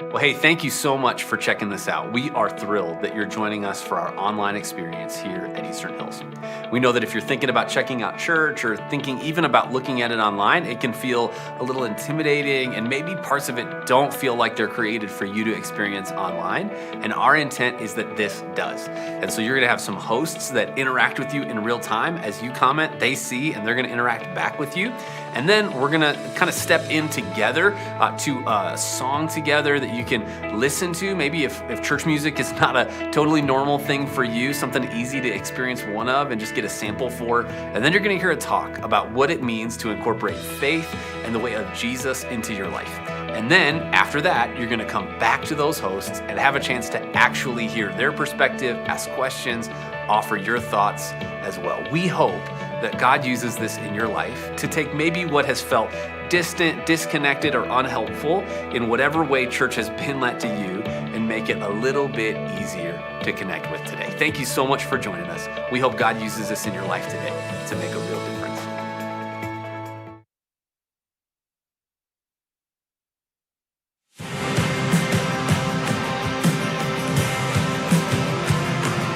Well, hey, thank you so much for checking this out. We are thrilled that you're joining us for our online experience here at Eastern Hills. We know that if you're thinking about checking out church or thinking even about looking at it online, it can feel a little intimidating, and maybe parts of it don't feel like they're created for you to experience online. And our intent is that this does. And so you're going to have some hosts that interact with you in real time. As you comment, they see, and they're going to interact back with you. And then we're going to kind of step in together to a song together that you can listen to. Maybe if church music is not a totally normal thing for you, something easy to experience one of and just get a sample for. And then you're going to hear a talk about what it means to incorporate faith and the way of Jesus into your life. And then after that, you're going to come back to those hosts and have a chance to actually hear their perspective, ask questions, offer your thoughts as well. We hope that God uses this in your life to take maybe what has felt distant, disconnected, or unhelpful in whatever way church has been led to you and make it a little bit easier to connect with today. Thank you so much for joining us. We hope God uses this in your life today to make a real difference.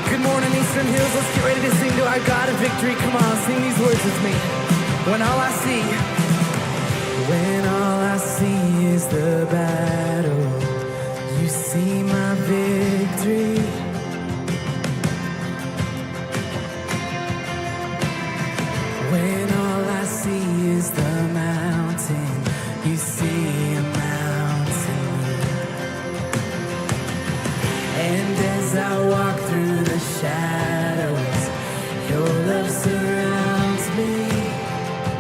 Good morning, Eastern Hills. Let's get ready to sing to our God of victory. Come on, sing these words with me. When all I see is the battle, you see my victory. When all I see is the mountain, you see a mountain. And as I walk through the shadows, your love surrounds me.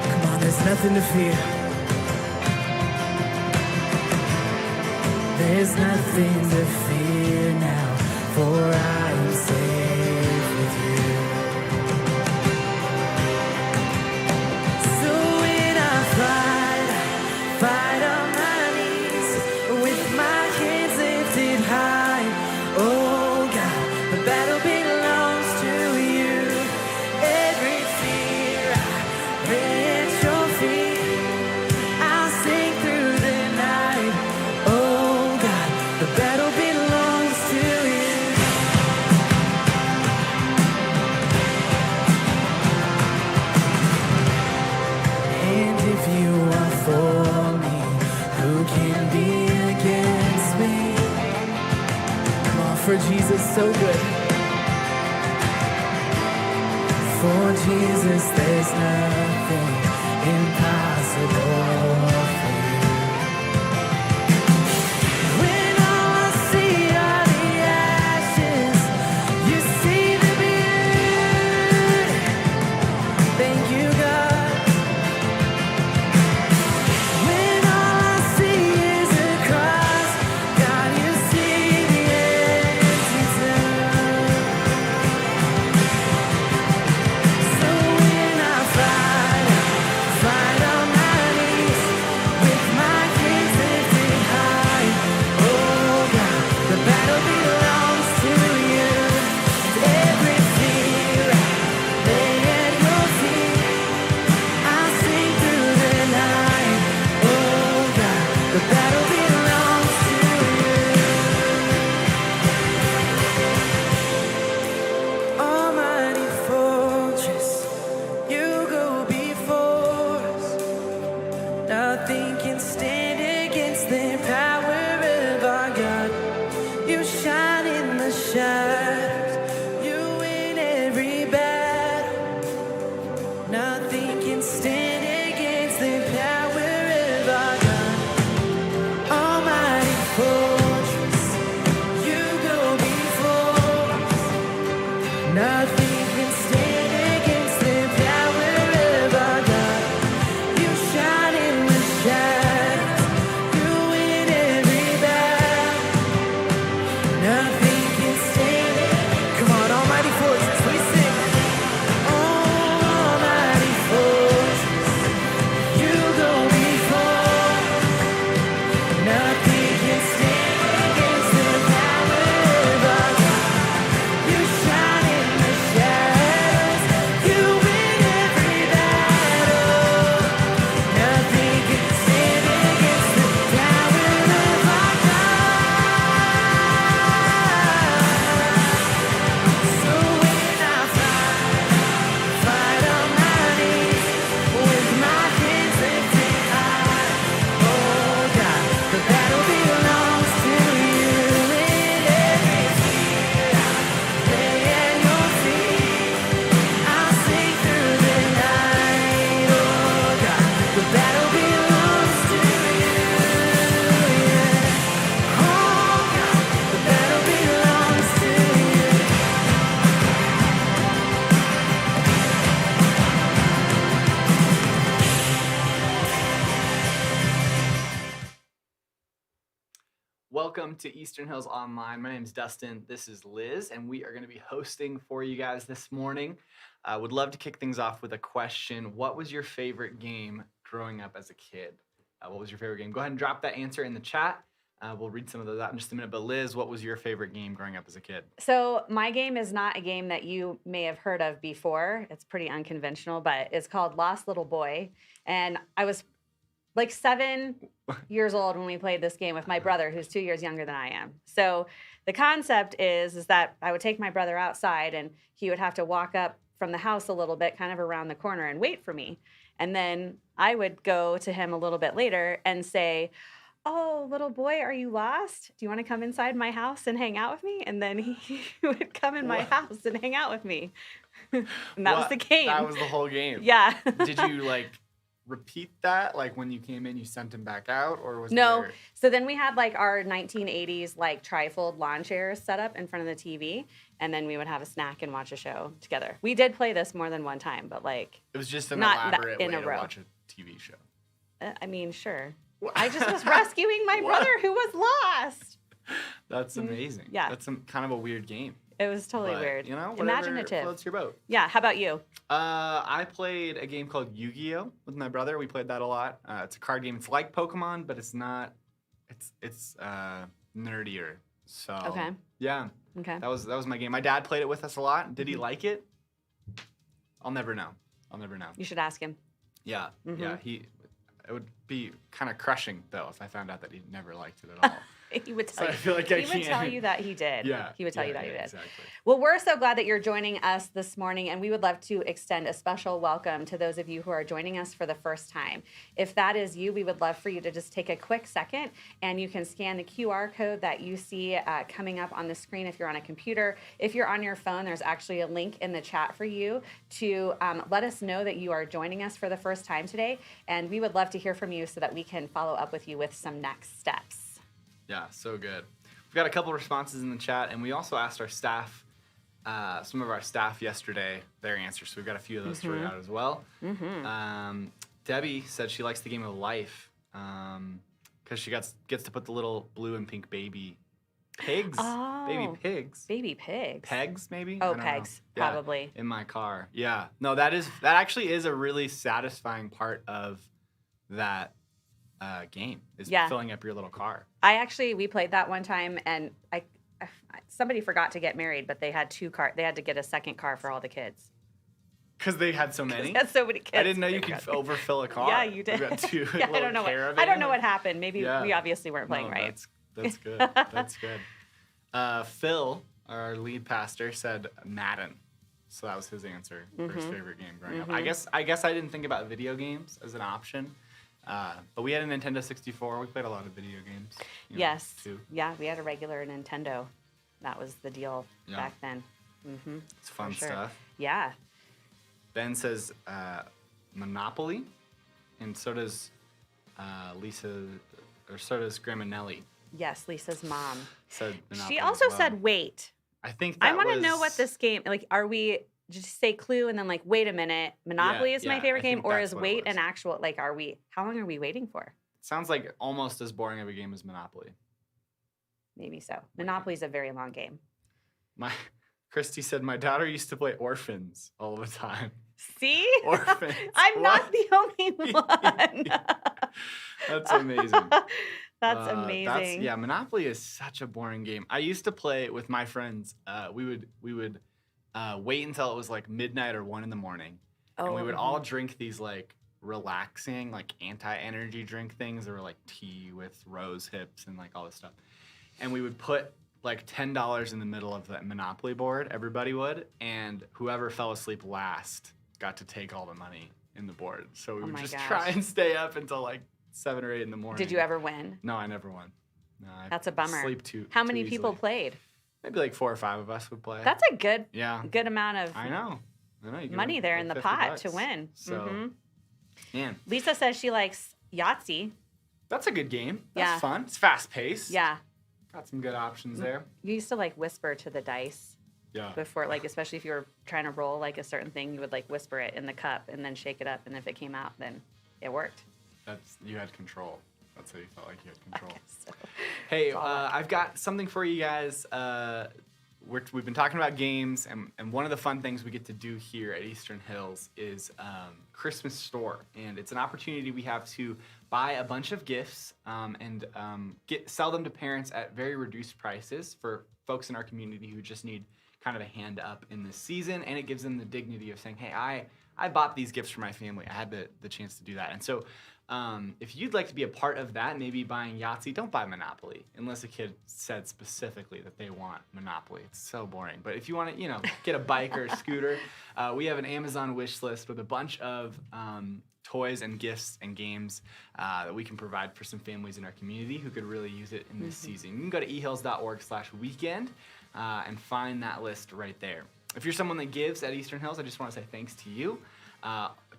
Come on, there's nothing to fear. There's nothing to fear now, for I am safe with you. So when I fight on my knees, with my hands lifted high, oh God, the battle belongs to you. Every fear I lay at your feet, I'll sing through the night. Oh God, the battle belongs to you. And if you are for me, who can be against me? Come on, for Jesus, so good. For Jesus, there's nothing impossible for you. When all I see are the ashes, you see the beauty. Thank you, God. When all I see is a cross, God, you see the empty tomb. Nothing can stand against the power of our God. You shine in the shadows. You win every battle. Nothing can stand it. Come on, almighty forces, we sing. Oh, almighty forces, you go before. Nothing can stand against the power of our God. You shine in the shadows. You win every battle. Nothing can stand against the power of our God. So when I fight on my knees with my hands lifted high, oh God, the battle belongs to you. In every fear I lay at your feet, I'll sing through the night, oh God, the battle belongs to you. Yeah. Oh God, the battle belongs to you. Welcome to Eastern Hills Online. My name is Dustin. This is Liz, and we are going to be hosting for you guys this morning. I would love to kick things off with a question. What was your favorite game growing up as a kid? What was your favorite game? Go ahead and drop that answer in the chat. We'll read some of those out in just a minute. But Liz, what was your favorite game growing up as a kid? So my game is not a game that you may have heard of before. It's pretty unconventional, but it's called Lost Little Boy. And I was like 7 years old when we played this game with my brother, who's 2 years younger than I am. So the concept is that I would take my brother outside and he would have to walk up from the house a little bit, kind of around the corner, and wait for me. And then I would go to him a little bit later and say, "Oh, little boy, are you lost? Do you want to come inside my house and hang out with me?" And then he would come in my house and hang out with me. And that was the game. That was the whole game. Yeah. Did you repeat that? Like when you came in, you sent him back out, or was No. there... So then we had like our 1980s trifold lawn chairs set up in front of the TV, and then we would have a snack and watch a show together. We did play this more than one time, but It was just an not elaborate in way a to row. watch a TV show. I mean, sure. I just was rescuing my brother who was lost. That's amazing. Yeah. That's kind of a weird game. It was totally But, weird. whatever Imaginative. floats your boat. Yeah. How about you? I played a game called Yu-Gi-Oh with my brother. We played that a lot. It's a card game. It's like Pokemon, but it's not. It's nerdier. So Okay. yeah, Okay. that was my game. My dad played it with us a lot. Did he like it? I'll never know. You should ask him. Yeah, Mhm. yeah. It would be kind of crushing though if I found out that he never liked it at all. He would So tell I you. feel like He I would can't. tell you that he did. Yeah. He would tell you that he did. Exactly. Well, we're so glad that you're joining us this morning, and we would love to extend a special welcome to those of you who are joining us for the first time. If that is you, we would love for you to just take a quick second, and you can scan the QR code that you see coming up on the screen if you're on a computer. If you're on your phone, there's actually a link in the chat for you to let us know that you are joining us for the first time today, and we would love to hear from you so that we can follow up with you with some next steps. Yeah, so good. We've got a couple responses in the chat, and we also asked our staff, some of our staff yesterday, their answers. So we've got a few of those to read out as well. Debbie said she likes the game of life because she gets to put the little blue and pink baby pigs. Oh. Baby pigs. Baby pigs. Pegs, maybe? Oh, I don't know. pegs, Yeah, probably. in my car. Yeah. No, that actually is a really satisfying part of that game, is Yeah. filling up your little car. We played that one time, and somebody forgot to get married, but they had 2 cars. They had to get a second car for all the kids. Because they had so many? They had so many kids. I didn't know they you could forgot. overfill a car. Yeah, you did. We've got 2 Yeah, I little don't know. caravans. I don't know what happened. Maybe Yeah. we obviously weren't playing No, right. That's good. That's good. Phil, our lead pastor, said Madden. So that was his answer for his favorite game growing up. I guess I didn't think about video games as an option. But we had a Nintendo 64. We played a lot of video games. Yes. Too. Yeah, we had a regular Nintendo. That was the deal Yeah. back then. It's fun sure. stuff. Yeah. Ben says Monopoly, and so does Lisa, or so does Grandma Nellie. Yes, Lisa's mom. Said Monopoly She as also well. said wait. I think I that want to know was- what this game, like, are we just say clue and then like, wait a minute, Monopoly is my yeah, favorite I game, think or that's is what it wait was. an actual, like, how long are we waiting for? Sounds like almost as boring of a game as Monopoly. Maybe so. Monopoly's a very long game. Christy said my daughter used to play Orphans all the time. See? Orphans. I'm not What? the only one. That's amazing. That's amazing. Yeah, Monopoly is such a boring game. I used to play it with my friends. We would wait until it was like midnight or 1 a.m, and we would all drink these like relaxing, like anti-energy drink things. There were like tea with rose hips and like all this stuff. And we would put like $10 in the middle of that Monopoly board, everybody would, and whoever fell asleep last got to take all the money in the board. So we would just try and stay up until like 7 or 8 in the morning. Did you ever win? No, I never won. No, I That's a bummer. Sleep too. How too many people easily. played? Maybe like 4 or 5 of us would play. That's a good amount of I know. You give money them, there like, in the 50 pot bucks. to win. So, Mhm. man, Lisa says she likes Yahtzee. that's a good game. That's Yeah. fun. It's fast paced. Yeah. Got some good options there. You used to like whisper to the dice Yeah. before, like, especially if you were trying to roll like a certain thing, you would like whisper it in the cup and then shake it up. And if it came out, then it worked. You had control. That's how you felt like you had control. So, Hey, It's all luck. I've got something for you guys. We've been talking about games, and one of the fun things we get to do here at Eastern Hills is Christmas store, and it's an opportunity we have to buy a bunch of gifts and sell them to parents at very reduced prices for folks in our community who just need kind of a hand up in this season, and it gives them the dignity of saying, hey, I bought these gifts for my family. I had the chance to do that. And so if you'd like to be a part of that, maybe buying Yahtzee, don't buy Monopoly unless a kid said specifically that they want Monopoly. It's so boring. But if you want to, get a bike or a scooter, we have an Amazon wish list with a bunch of toys and gifts and games that we can provide for some families in our community who could really use it in this season. You can go to ehills.org/weekend and find that list right there. If you're someone that gives at Eastern Hills, I just want to say thanks to you.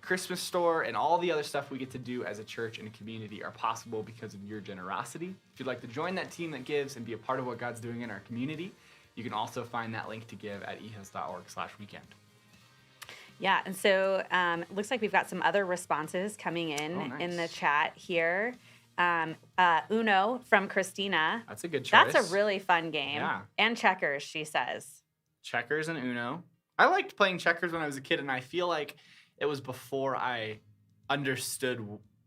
Christmas store and all the other stuff we get to do as a church and a community are possible because of your generosity. If you'd like to join that team that gives and be a part of what God's doing in our community, you can also find that link to give at ehills.org/weekend. Yeah, and so it looks like we've got some other responses coming in Oh, nice. in the chat here. Uno from Christina. That's a good choice. That's a really fun game. Yeah. And checkers, she says. Checkers and Uno. I liked playing checkers when I was a kid, and I feel like it was before I understood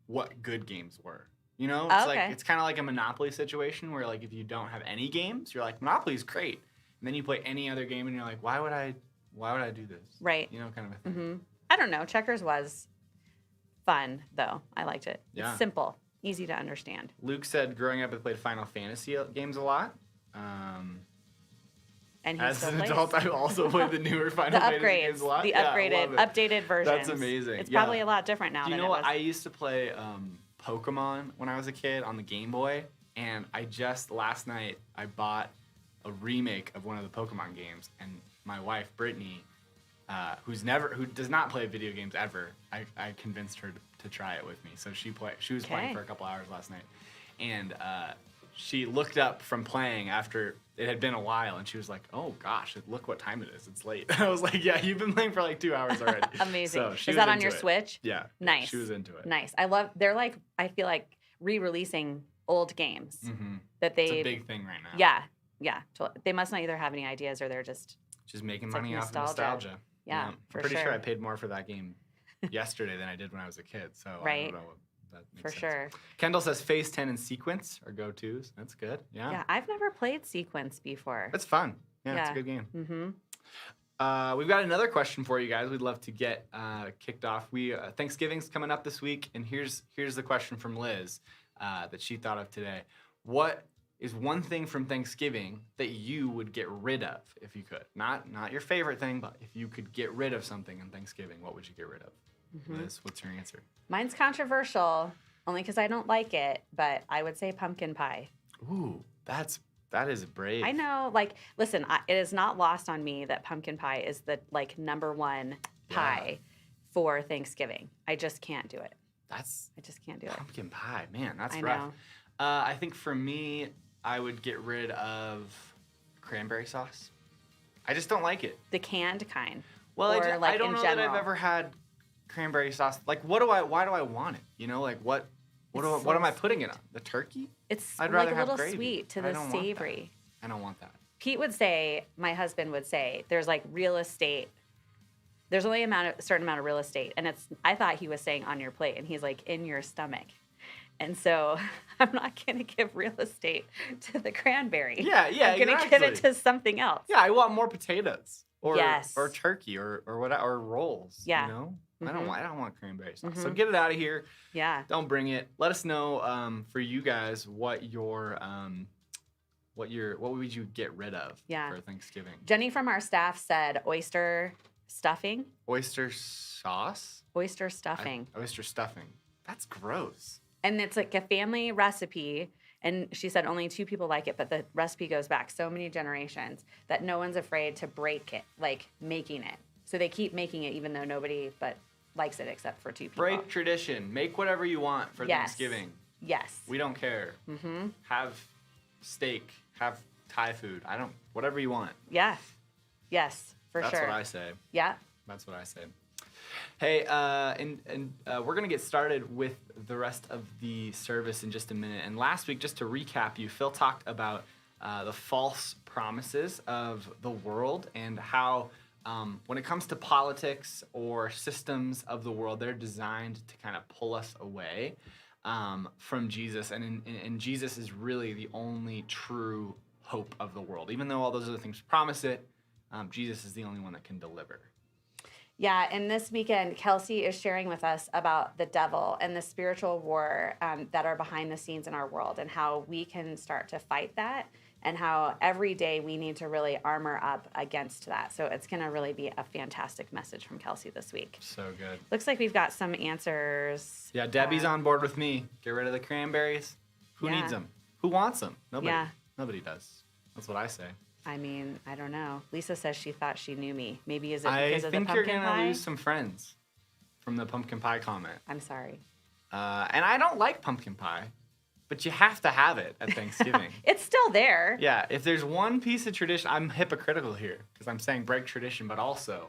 what good games were. It's Okay. it's kind of like a Monopoly situation where like if you don't have any games, you're like Monopoly's great, and then you play any other game, and you're like, why would I do this? Right. Kind of a thing. hmm I don't know. Checkers was fun, though. I liked it. Yeah. It's simple, easy to understand. Luke said growing up, I played Final Fantasy games a lot. And he As still an plays. adult, I also played the newer The Final Fantasy games upgrades, a lot. the Yeah, I upgraded, love it. updated versions. That's amazing. It's Yeah. probably a lot different now Do you than know it what? was. I used to play Pokemon when I was a kid on the Game Boy, and last night I bought a remake of one of the Pokemon games, and my wife Brittany, who does not play video games ever, I convinced her to try it with me. So she was playing Okay. for a couple hours last night, and she looked up from playing after it had been a while, and she was like, "Oh gosh, look what time it is! It's late." I was like, "Yeah, you've been playing for like 2 hours already." Amazing. So she Is was that on into your it. Switch? Yeah. Nice. She was into it. Nice. They're like, I feel like re-releasing old games Mm-hmm. that It's they. a big thing right now. Yeah. They must not either have any ideas or they're just. Just making It's like money off of nostalgia. nostalgia. Yeah, I'm for pretty sure sure. I paid more for that game yesterday than I did when I was a kid. So I Right. don't know what that makes For sense. sure. Kendall says Phase 10 and Sequence are go-tos. That's good. Yeah. Yeah. I've never played Sequence before. It's fun. Yeah, it's a Yeah. good game. Mm-hmm. We've got another question for you guys. We'd love to get kicked off. Thanksgiving's coming up this week, and here's the question from Liz that she thought of today. What is one thing from Thanksgiving that you would get rid of if you could? Not your favorite thing, but if you could get rid of something on Thanksgiving, what would you get rid of? Liz, what's your answer? Mine's controversial, only because I don't like it, but I would say pumpkin pie. Ooh, that is brave. I know, listen, it is not lost on me that pumpkin pie is the number one pie for Thanksgiving. I just can't do it. I just can't do it. Pumpkin pie, man, that's I rough. know. I think for me, I would get rid of cranberry sauce. I just don't like it. The canned kind. Well, or I like don't in know general. that I've ever had cranberry sauce. Like, why do I want it? You know, like what am I putting it on? The turkey? It's I'd like rather a have little gravy. sweet to I the don't want that. savory. I don't want that. Pete would say, my husband would say, there's like real estate. There's only a certain amount of real estate. And I thought he was saying on your plate. And he's like, in your stomach. And so I'm not going to give real estate to the cranberry. Yeah, I'm going to give it to something else. Yeah, I want more potatoes. Or Yes. or turkey or what or rolls. Yeah. You know? Mhm. I don't want cranberry sauce. So get it out of here. Yeah. Don't bring it. Let us know for you guys what would you get rid of for Thanksgiving? Jenny from our staff said oyster stuffing. Oyster sauce? Oyster stuffing. Oyster stuffing. That's gross. And it's like a family recipe. And she said only 2 people like it, but the recipe goes back so many generations that no one's afraid to break it, like making it. So they keep making it even though nobody but likes it except for 2 people. Break tradition. Make whatever you want for Thanksgiving. Yes. We don't care. Mm-hmm. Have steak. Have Thai food. Whatever you want. Yeah. Yes, for sure. That's what I say. Yeah. That's what I say. Hey, we're going to get started with the rest of the service in just a minute. And last week, just to recap you, Phil talked about the false promises of the world and how when it comes to politics or systems of the world, they're designed to kind of pull us away from Jesus. And Jesus is really the only true hope of the world. Even though all those other things promise it, Jesus is the only one that can deliver. Yeah, and this weekend, Kelsey is sharing with us about the devil and the spiritual war that are behind the scenes in our world and how we can start to fight that and how every day we need to really armor up against that. So it's going to really be a fantastic message from Kelsey this week. So good. Looks like we've got some answers. Yeah, Debbie's on board with me. Get rid of the cranberries. Who needs them? Who wants them? Nobody. Yeah. Nobody does. That's what I say. I mean, I don't know. Lisa says she thought she knew me. Maybe is it because of the think pumpkin you're pie? gonna lose some friends from the pumpkin pie comment. I'm sorry. And I don't like pumpkin pie, but you have to have it at Thanksgiving. It's still there. Yeah, if there's one piece of tradition, I'm hypocritical here because I'm saying break tradition, but also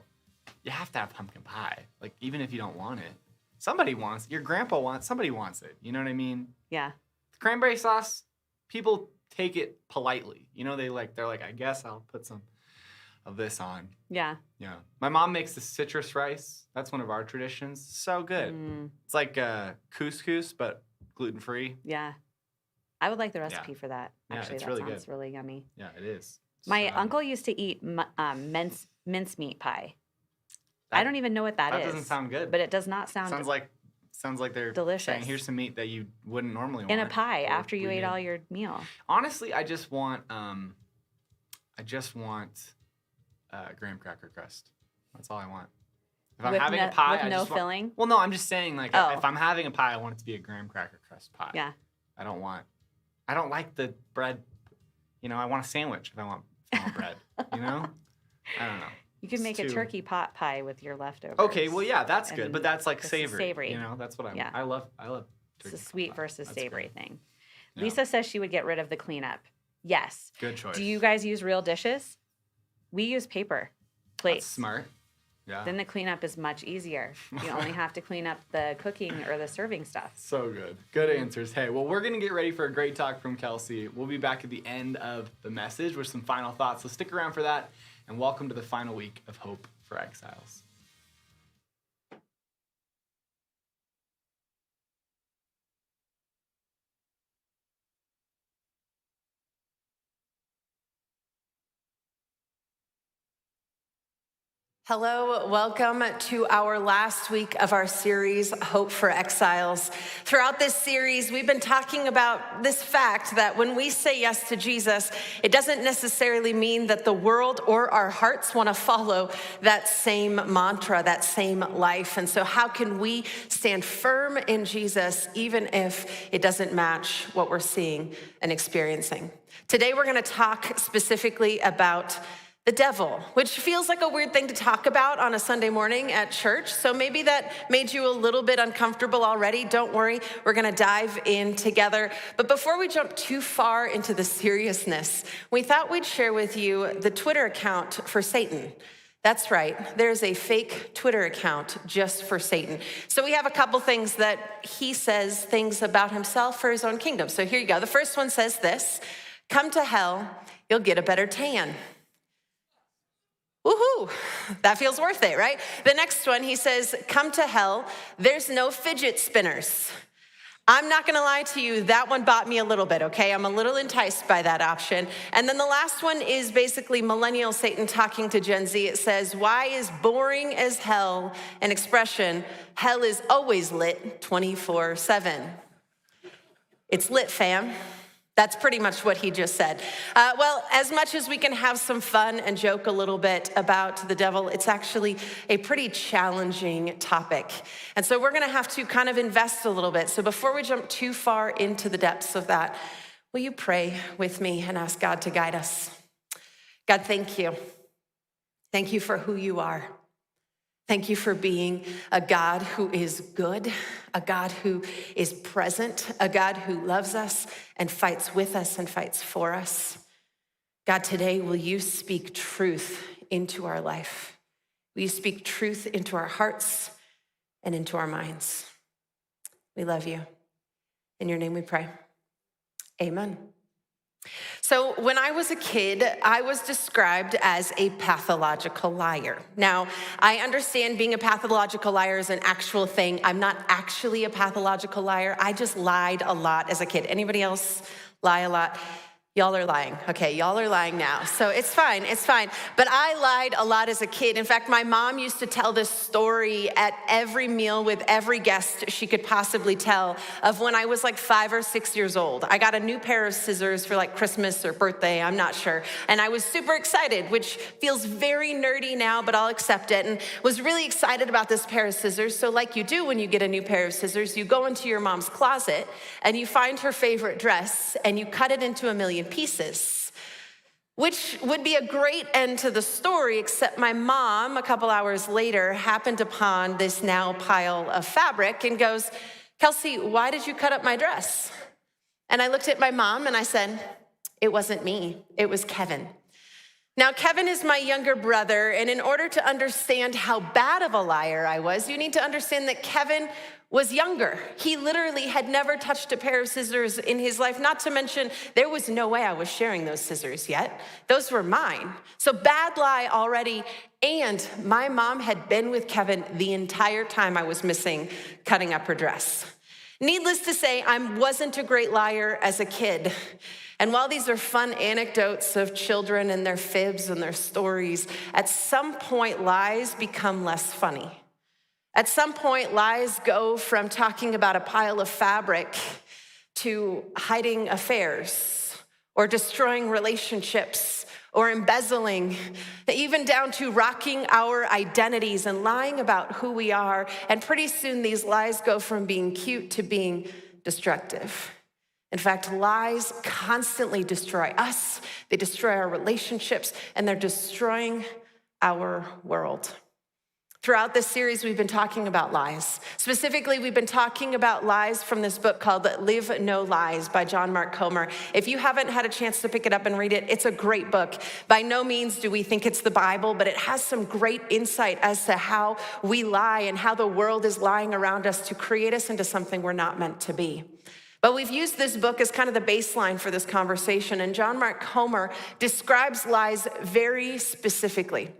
you have to have pumpkin pie. Like even if you don't want it, somebody wants it. Your grandpa wants. Somebody wants it. You know what I mean? Yeah. The cranberry sauce, people take it politely. You know, they're like, I guess I'll put some of this on. Yeah. Yeah. My mom makes the citrus rice. That's one of our traditions. So good. It's like couscous, but gluten-free. Yeah. I would like the recipe for that. Yeah, Actually, it's that really sounds good. really yummy. Yeah, it is. My uncle used to eat mincemeat pie. I don't even know what that is. That doesn't sound good. But it does not sound Sounds like they're delicious. saying, here's some meat that you wouldn't normally want. in a pie or after you we ate made. all your meal. Honestly, I just want graham cracker crust. That's all I want. If I'm having a pie, with I no just want, filling? well, no, I'm just saying, like, Oh. if I'm having a pie, I want it to be a graham cracker crust pie. Yeah. I don't like the bread. You know, I want a sandwich if I want bread. You know? I don't know. You could make a turkey pot pie with your leftovers. Okay, well, yeah, that's good, And but that's like this is savory. savory. You know, that's what Yeah. I love It's turkey a sweet pot. versus That's savory great. thing. Yeah. Lisa says she would get rid of the cleanup. Yes. Good choice. Do you guys use real dishes? We use paper plates. That's smart. Yeah. Then the cleanup is much easier. You only have to clean up the cooking or the serving stuff. So good. Good answers. Hey, well, we're going to get ready for a great talk from Kelsey. We'll be back at the end of the message with some final thoughts. So stick around for that, and welcome to the final week of Hope for Exiles. Hello, welcome to our last week of our series, Hope for Exiles. Throughout this series, we've been talking about this fact that when we say yes to Jesus, it doesn't necessarily mean that the world or our hearts want to follow that same mantra, that same life. And so how can we stand firm in Jesus even if it doesn't match what we're seeing and experiencing? Today, we're going to talk specifically about the devil, which feels like a weird thing to talk about on a Sunday morning at church. So maybe that made you a little bit uncomfortable already. Don't worry, we're gonna dive in together. But before we jump too far into the seriousness, we thought we'd share with you the Twitter account for Satan. That's right, there's a fake Twitter account just for Satan. So we have a couple things that he says things about himself for his own kingdom. So here you go. The first one says this: come to hell, you'll get a better tan. Woohoo, that feels worth it, right? The next one, he says, come to hell, there's no fidget spinners. I'm not gonna lie to you, that one bought me a little bit, okay? I'm a little enticed by that option. And then the last one is basically millennial Satan talking to Gen Z. It says, why is boring as hell an expression? Hell is always lit 24/7. It's lit, fam. That's pretty much what he just said. Well, as much as we can have some fun and joke a little bit about the devil, it's actually a pretty challenging topic. And so we're gonna have to kind of invest a little bit. So before we jump too far into the depths of that, will you pray with me and ask God to guide us? God, thank you. Thank you for who you are. Thank you for being a God who is good, a God who is present, a God who loves us and fights with us and fights for us. God, today, will you speak truth into our life? Will you speak truth into our hearts and into our minds? We love you. In your name we pray. Amen. So when I was a kid, I was described as a pathological liar. Now, I understand being a pathological liar is an actual thing. I'm not actually a pathological liar. I just lied a lot as a kid. Anybody else lie a lot? Y'all are lying. Okay, y'all are lying now. So it's fine, it's fine. But I lied a lot as a kid. In fact, my mom used to tell this story at every meal with every guest she could possibly tell of when I was like 5 or 6 years old. I got a new pair of scissors for like Christmas or birthday, I'm not sure. And I was super excited, which feels very nerdy now, but I'll accept it. And was really excited about this pair of scissors. So like you do when you get a new pair of scissors, you go into your mom's closet and you find her favorite dress and you cut it into a million pieces, which would be a great end to the story, except my mom, a couple hours later, happened upon this now pile of fabric and goes, Kelsey, why did you cut up my dress? And I looked at my mom and I said, it wasn't me, it was Kevin. Now, Kevin is my younger brother, and in order to understand how bad of a liar I was, you need to understand that Kevin was younger. He literally had never touched a pair of scissors in his life, not to mention there was no way I was sharing those scissors yet. Those were mine. So bad lie already, and my mom had been with Kevin the entire time I was missing cutting up her dress. Needless to say, I wasn't a great liar as a kid. And while these are fun anecdotes of children and their fibs and their stories, at some point lies become less funny. At some point, lies go from talking about a pile of fabric to hiding affairs or destroying relationships or embezzling, even down to rocking our identities and lying about who we are. And pretty soon, these lies go from being cute to being destructive. In fact, lies constantly destroy us, they destroy our relationships, and they're destroying our world. Throughout this series, we've been talking about lies. Specifically, we've been talking about lies from this book called Live No Lies by John Mark Comer. If you haven't had a chance to pick it up and read it, it's a great book. By no means do we think it's the Bible, but it has some great insight as to how we lie and how the world is lying around us to create us into something we're not meant to be. But we've used this book as kind of the baseline for this conversation, and John Mark Comer describes lies very specifically.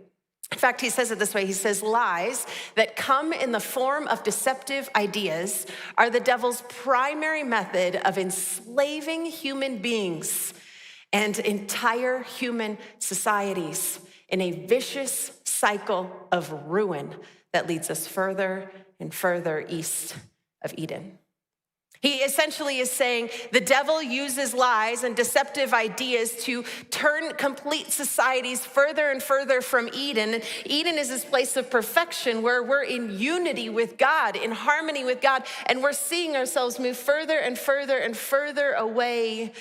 In fact, he says it this way. He says, lies that come in the form of deceptive ideas are the devil's primary method of enslaving human beings and entire human societies in a vicious cycle of ruin that leads us further and further east of Eden. He essentially is saying the devil uses lies and deceptive ideas to turn complete societies further and further from Eden. And Eden is this place of perfection where we're in unity with God, in harmony with God, and we're seeing ourselves move further and further and further away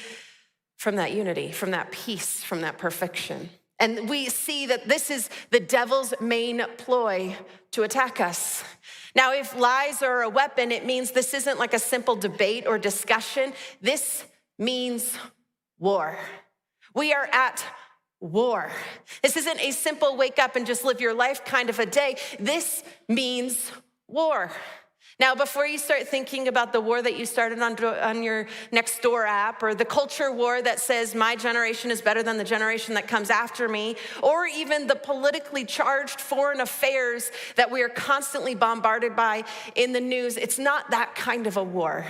from that unity, from that peace, from that perfection. And we see that this is the devil's main ploy to attack us. Now, if lies are a weapon, it means this isn't like a simple debate or discussion. This means war. We are at war. This isn't a simple wake up and just live your life kind of a day. This means war. Now, before you start thinking about the war that you started on your next door app, or the culture war that says my generation is better than the generation that comes after me, or even the politically charged foreign affairs that we are constantly bombarded by in the news, it's not that kind of a war.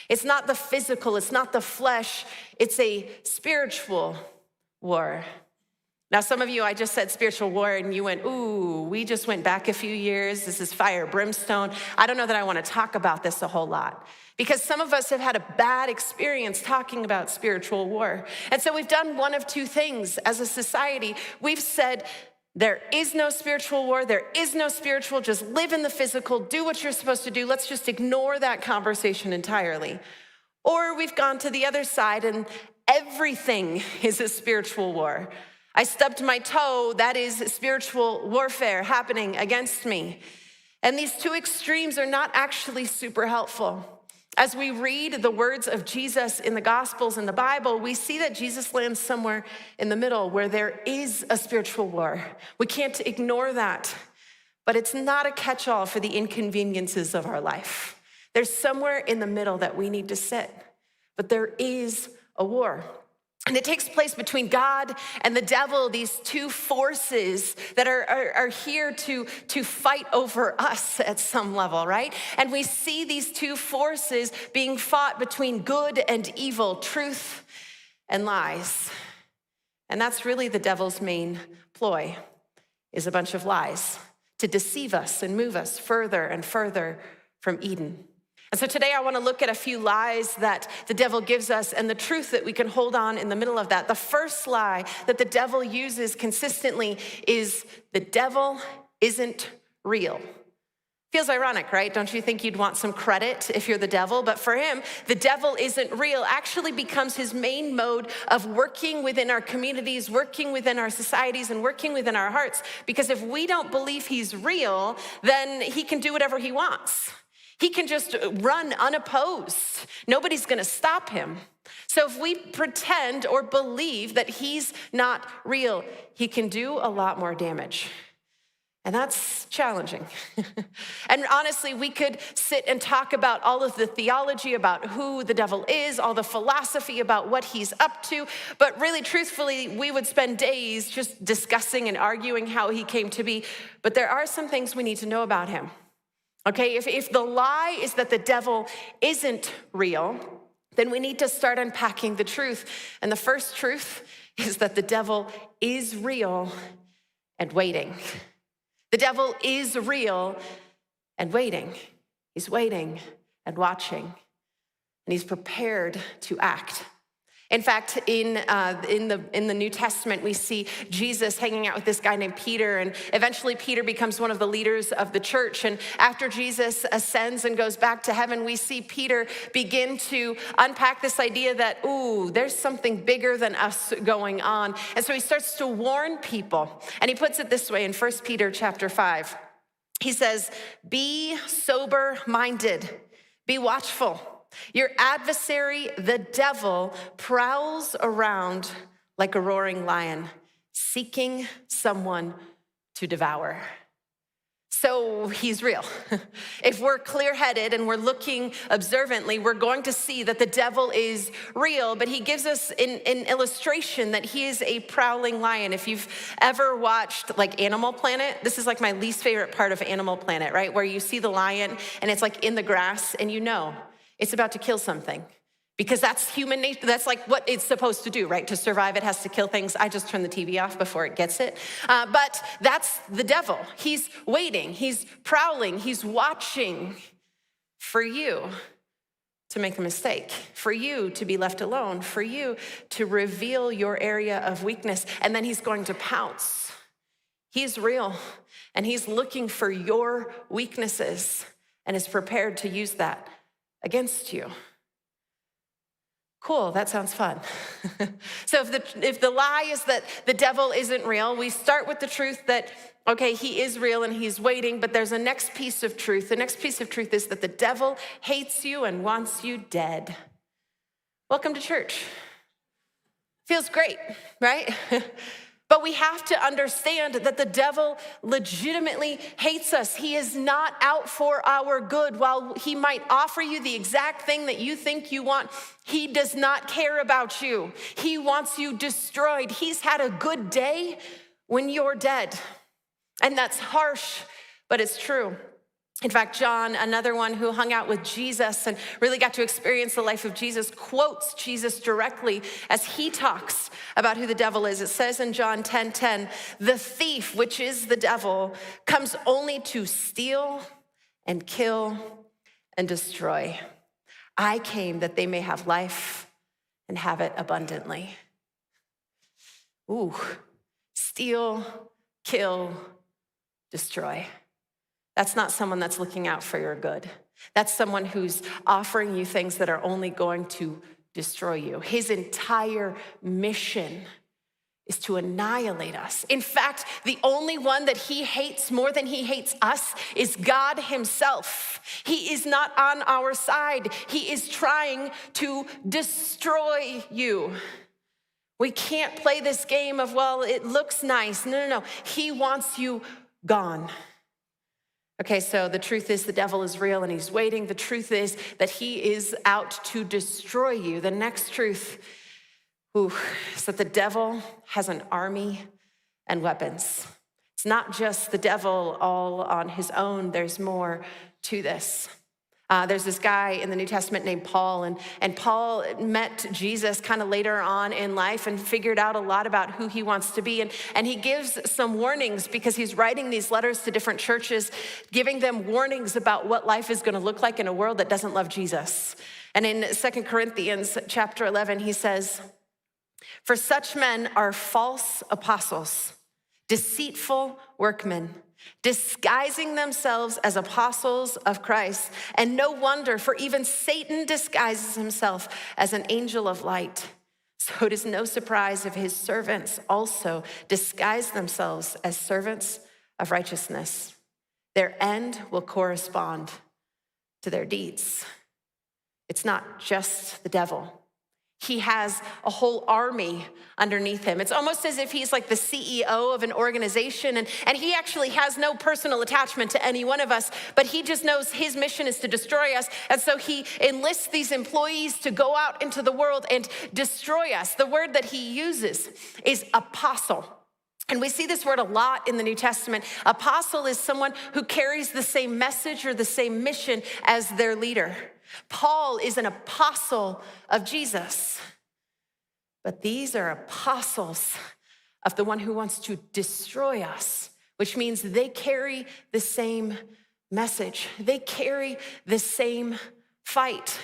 It's not the physical, it's not the flesh, it's a spiritual war. Now, some of you, I just said spiritual war, and you went, ooh, we just went back a few years. This is fire, brimstone. I don't know that I want to talk about this a whole lot, because some of us have had a bad experience talking about spiritual war. And so we've done one of two things as a society. We've said, there is no spiritual war. There is no spiritual. Just live in the physical. Do what you're supposed to do. Let's just ignore that conversation entirely. Or we've gone to the other side, and everything is a spiritual war. I stubbed my toe, that is spiritual warfare happening against me. And these two extremes are not actually super helpful. As we read the words of Jesus in the Gospels and the Bible, we see that Jesus lands somewhere in the middle where there is a spiritual war. We can't ignore that, but it's not a catch-all for the inconveniences of our life. There's somewhere in the middle that we need to sit, but there is a war. And it takes place between God and the devil, these two forces that are here to fight over us at some level, right? And we see these two forces being fought between good and evil, truth and lies. And that's really the devil's main ploy, is a bunch of lies to deceive us and move us further and further from Eden. And so today I want to look at a few lies that the devil gives us and the truth that we can hold on in the middle of that. The first lie that the devil uses consistently is the devil isn't real. Feels ironic, right? Don't you think you'd want some credit if you're the devil? But for him, the devil isn't real actually becomes his main mode of working within our communities, working within our societies, and working within our hearts. Because if we don't believe he's real, then he can do whatever he wants. He can just run unopposed. Nobody's going to stop him. So if we pretend or believe that he's not real, he can do a lot more damage. And that's challenging. And honestly, we could sit and talk about all of the theology about who the devil is, all the philosophy about what he's up to. But really, truthfully, we would spend days just discussing and arguing how he came to be. But there are some things we need to know about him. Okay, if the lie is that the devil isn't real, then we need to start unpacking the truth. And the first truth is that the devil is real and waiting. The devil is real and waiting. He's waiting and watching, and he's prepared to act. In fact, in the New Testament, we see Jesus hanging out with this guy named Peter, and eventually Peter becomes one of the leaders of the church. And after Jesus ascends and goes back to heaven, we see Peter begin to unpack this idea that, ooh, there's something bigger than us going on. And so he starts to warn people, and he puts it this way in 1 Peter chapter 5. He says, be sober-minded, be watchful. Your adversary, the devil, prowls around like a roaring lion, seeking someone to devour. So he's real. If we're clear-headed and we're looking observantly, we're going to see that the devil is real, but he gives us an illustration that he is a prowling lion. If you've ever watched like Animal Planet, this is like my least favorite part of Animal Planet, right? Where you see the lion and it's like in the grass and you know it's about to kill something, because that's human nature. That's like what it's supposed to do, right? To survive, it has to kill things. I just turn the TV off before it gets it. But that's the devil. He's waiting, he's prowling, he's watching for you to make a mistake, for you to be left alone, for you to reveal your area of weakness, and then he's going to pounce. He's real, and he's looking for your weaknesses and is prepared to use that against you. Cool, that sounds fun. So if the lie is that the devil isn't real, we start with the truth that, okay, he is real and he's waiting, but there's a next piece of truth. The next piece of truth is that the devil hates you and wants you dead. Welcome to church. Feels great, right? But we have to understand that the devil legitimately hates us. He is not out for our good. While he might offer you the exact thing that you think you want, he does not care about you. He wants you destroyed. He's had a good day when you're dead. And that's harsh, but it's true. In fact, John, another one who hung out with Jesus and really got to experience the life of Jesus, quotes Jesus directly as he talks about who the devil is. It says in John 10:10, the thief, which is the devil, comes only to steal and kill and destroy. I came that they may have life and have it abundantly. Ooh, steal, kill, destroy. That's not someone that's looking out for your good. That's someone who's offering you things that are only going to destroy you. His entire mission is to annihilate us. In fact, the only one that he hates more than he hates us is God himself. He is not on our side. He is trying to destroy you. We can't play this game of, well, it looks nice. No. He wants you gone. Okay, so the truth is the devil is real and he's waiting. The truth is that he is out to destroy you. The next truth is that the devil has an army and weapons. It's not just the devil all on his own. There's more to this. There's this guy in the New Testament named Paul, and Paul met Jesus kind of later on in life and figured out a lot about who he wants to be. And he gives some warnings because he's writing these letters to different churches, giving them warnings about what life is going to look like in a world that doesn't love Jesus. And in 2 Corinthians chapter 11, he says, for such men are false apostles, deceitful workmen, disguising themselves as apostles of Christ. And no wonder, for even Satan disguises himself as an angel of light. So it is no surprise if his servants also disguise themselves as servants of righteousness. Their end will correspond to their deeds. It's not just the devil. He has a whole army underneath him. It's almost as if he's like the CEO of an organization, and he actually has no personal attachment to any one of us, but he just knows his mission is to destroy us. And so he enlists these employees to go out into the world and destroy us. The word that he uses is apostle. And we see this word a lot in the New Testament. Apostle is someone who carries the same message or the same mission as their leader. Paul is an apostle of Jesus. But these are apostles of the one who wants to destroy us, which means they carry the same message. They carry the same fight.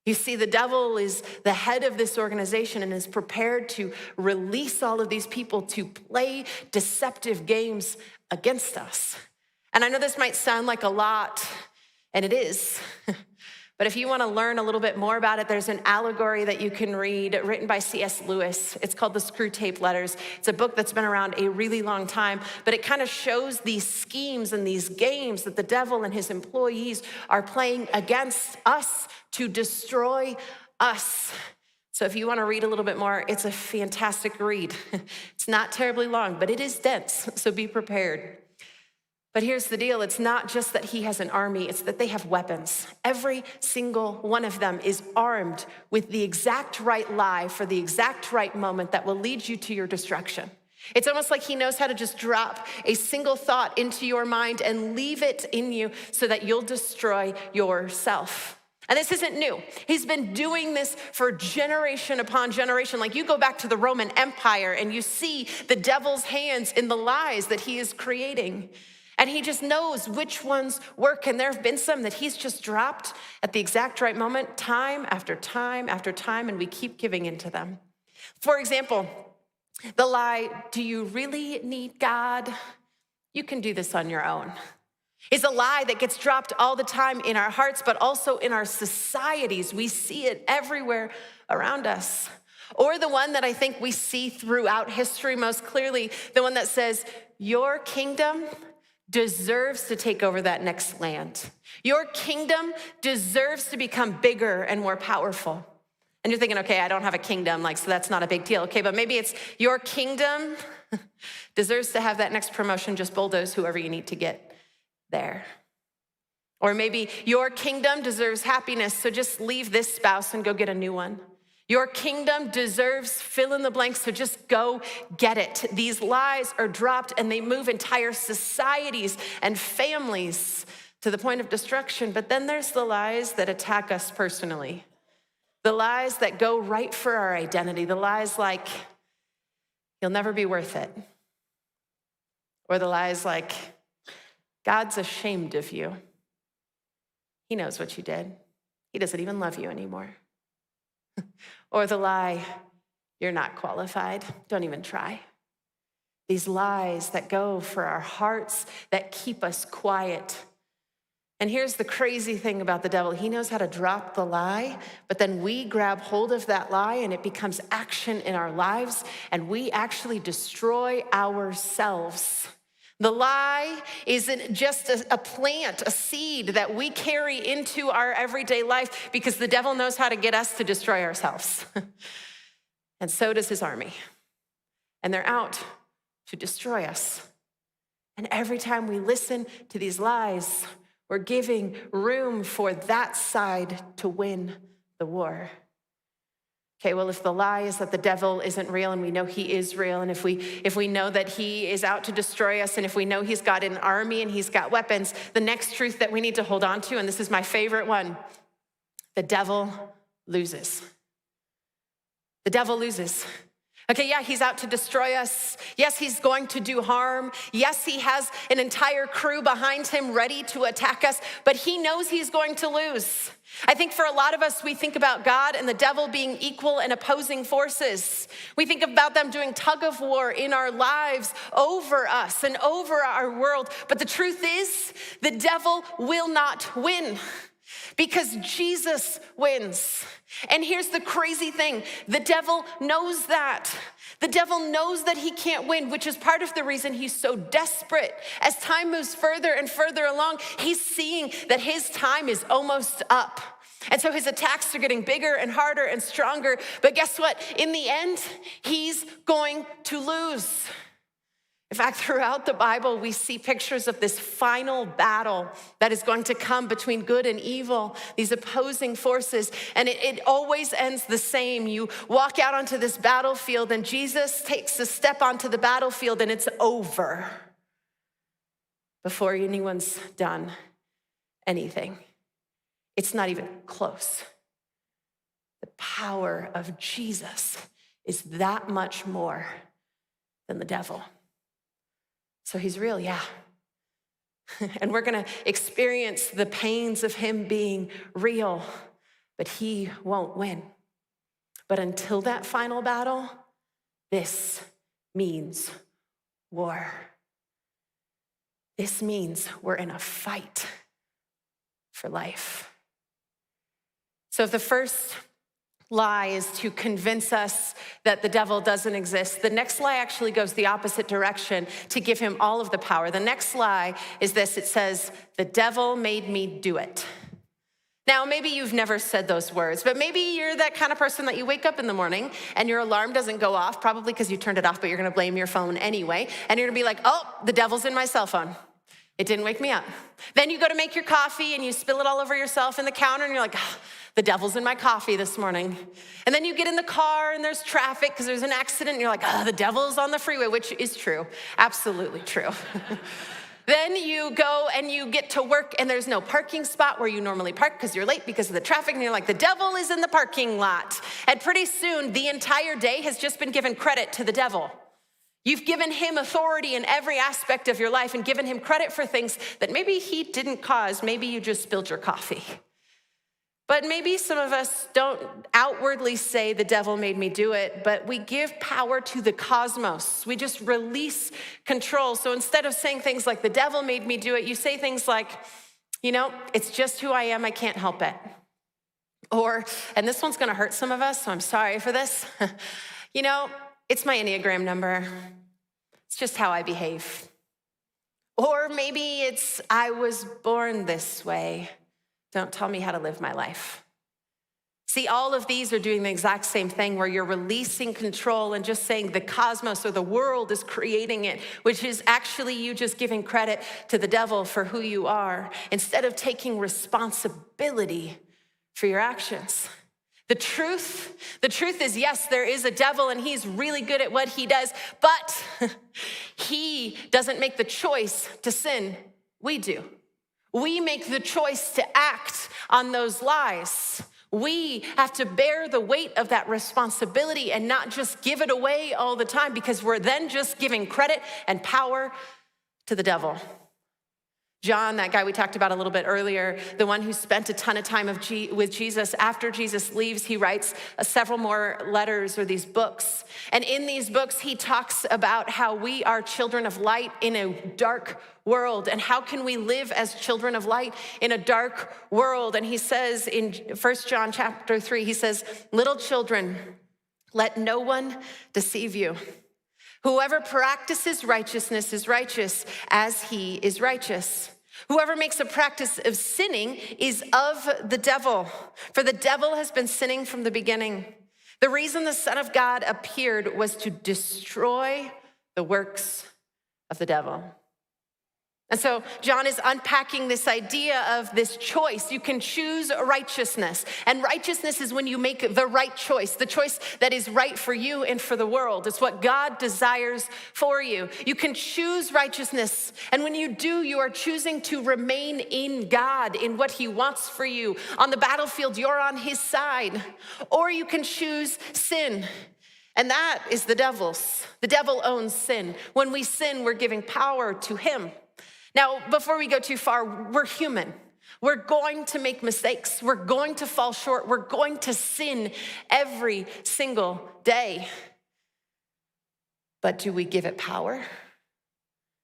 You see, the devil is the head of this organization and is prepared to release all of these people to play deceptive games against us. And I know this might sound like a lot, and it is. But if you want to learn a little bit more about it, there's an allegory that you can read written by C.S. Lewis. It's called The Screwtape Letters. It's a book that's been around a really long time, but it kind of shows these schemes and these games that the devil and his employees are playing against us to destroy us. So if you want to read a little bit more, it's a fantastic read. It's not terribly long, but it is dense, so be prepared. But here's the deal. It's not just that he has an army, it's that they have weapons. Every single one of them is armed with the exact right lie for the exact right moment that will lead you to your destruction. It's almost like he knows how to just drop a single thought into your mind and leave it in you so that you'll destroy yourself. And this isn't new. He's been doing this for generation upon generation. Like you go back to the Roman Empire and you see the devil's hands in the lies that he is creating. And he just knows which ones work. And there have been some that he's just dropped at the exact right moment, time after time after time, and we keep giving into them. For example, the lie, do you really need God? You can do this on your own. is a lie that gets dropped all the time in our hearts, but also in our societies. We see it everywhere around us. Or the one that I think we see throughout history most clearly, the one that says, your kingdom deserves to take over that next land. Your kingdom deserves to become bigger and more powerful. And you're thinking, okay, I don't have a kingdom, so that's not a big deal. Okay, but maybe it's your kingdom deserves to have that next promotion, just bulldoze whoever you need to get there. Or maybe your kingdom deserves happiness, so just leave this spouse and go get a new one. Your kingdom deserves fill in the blank, so just go get it. These lies are dropped and they move entire societies and families to the point of destruction. But then there's the lies that attack us personally. The lies that go right for our identity. The lies like, you'll never be worth it. Or the lies like, God's ashamed of you. He knows what you did. He doesn't even love you anymore. Or the lie, you're not qualified. Don't even try. These lies that go for our hearts, that keep us quiet. And here's the crazy thing about the devil. He knows how to drop the lie, but then we grab hold of that lie and it becomes action in our lives, and we actually destroy ourselves. The lie isn't just a plant, a seed that we carry into our everyday life, because the devil knows how to get us to destroy ourselves. And so does his army. And they're out to destroy us. And every time we listen to these lies, we're giving room for that side to win the war. Okay, well, if the lie is that the devil isn't real and we know he is real, and if we know that he is out to destroy us, and if we know he's got an army and he's got weapons, the next truth that we need to hold on to, and this is my favorite one, the devil loses. The devil loses. Okay, yeah, he's out to destroy us. Yes, he's going to do harm. Yes, he has an entire crew behind him ready to attack us, but he knows he's going to lose. I think for a lot of us, we think about God and the devil being equal and opposing forces. We think about them doing tug of war in our lives over us and over our world. But the truth is, the devil will not win, because Jesus wins. And here's the crazy thing. The devil knows that. The devil knows that he can't win, which is part of the reason he's so desperate. As time moves further and further along, he's seeing that his time is almost up. And so his attacks are getting bigger and harder and stronger. But guess what? In the end, he's going to lose. In fact, throughout the Bible, we see pictures of this final battle that is going to come between good and evil, these opposing forces, and it always ends the same. You walk out onto this battlefield, and Jesus takes a step onto the battlefield, and it's over before anyone's done anything. It's not even close. The power of Jesus is that much more than the devil. So he's real, yeah. And we're gonna experience the pains of him being real, but he won't win. But until that final battle, this means war. This means we're in a fight for life. So if the first lie is to convince us that the devil doesn't exist, the next lie actually goes the opposite direction to give him all of the power. The next lie is this. It says, the devil made me do it. Now, maybe you've never said those words, but maybe you're that kind of person that you wake up in the morning and your alarm doesn't go off, probably because you turned it off, but you're gonna blame your phone anyway. And you're gonna be like, oh, the devil's in my cell phone. It didn't wake me up. Then you go to make your coffee and you spill it all over yourself in the counter and you're like, oh, the devil's in my coffee this morning. And then you get in the car and there's traffic because there's an accident and you're like, oh, the devil's on the freeway, which is true, absolutely true. Then you go and you get to work and there's no parking spot where you normally park because you're late because of the traffic, and you're like, the devil is in the parking lot. And pretty soon the entire day has just been given credit to the devil. You've given him authority in every aspect of your life and given him credit for things that maybe he didn't cause. Maybe you just spilled your coffee. But maybe some of us don't outwardly say the devil made me do it, but we give power to the cosmos. We just release control. So instead of saying things like the devil made me do it, you say things like, it's just who I am, I can't help it. Or, and this one's gonna hurt some of us, so I'm sorry for this. It's my Enneagram number. It's just how I behave. Or maybe it's, I was born this way. Don't tell me how to live my life. See, all of these are doing the exact same thing where you're releasing control and just saying the cosmos or the world is creating it, which is actually you just giving credit to the devil for who you are instead of taking responsibility for your actions. The truth is, yes, there is a devil and he's really good at what he does, but he doesn't make the choice to sin. We do. We make the choice to act on those lies. We have to bear the weight of that responsibility and not just give it away all the time because we're then just giving credit and power to the devil. John, that guy we talked about a little bit earlier, the one who spent a ton of time with Jesus, after Jesus leaves, he writes several more letters or these books. And in these books, he talks about how we are children of light in a dark world. And how can we live as children of light in a dark world? And he says in 1 John chapter 3, he says, little children, let no one deceive you. Whoever practices righteousness is righteous as he is righteous. Whoever makes a practice of sinning is of the devil, for the devil has been sinning from the beginning. The reason the Son of God appeared was to destroy the works of the devil. And so John is unpacking this idea of this choice. You can choose righteousness. And righteousness is when you make the right choice, the choice that is right for you and for the world. It's what God desires for you. You can choose righteousness. And when you do, you are choosing to remain in God, in what he wants for you. On the battlefield, you're on his side. Or you can choose sin. And that is the devil's. The devil owns sin. When we sin, we're giving power to him. Now, before we go too far, we're human. We're going to make mistakes. We're going to fall short. We're going to sin every single day. But do we give it power?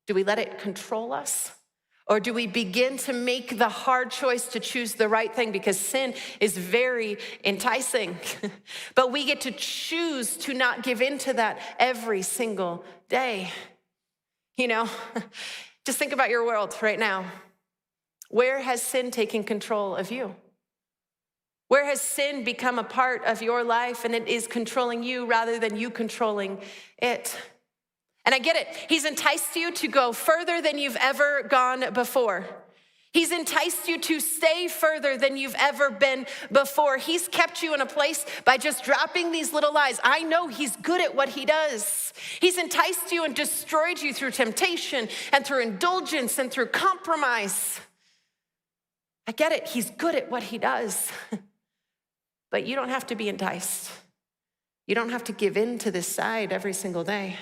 Do we let it control us? Or do we begin to make the hard choice to choose the right thing? Because sin is very enticing. But we get to choose to not give in to that every single day. Just think about your world right now. Where has sin taken control of you? Where has sin become a part of your life and it is controlling you rather than you controlling it? And I get it. He's enticed you to go further than you've ever gone before. He's enticed you to stay further than you've ever been before. He's kept you in a place by just dropping these little lies. I know he's good at what he does. He's enticed you and destroyed you through temptation and through indulgence and through compromise. I get it. He's good at what he does. But you don't have to be enticed. You don't have to give in to this side every single day.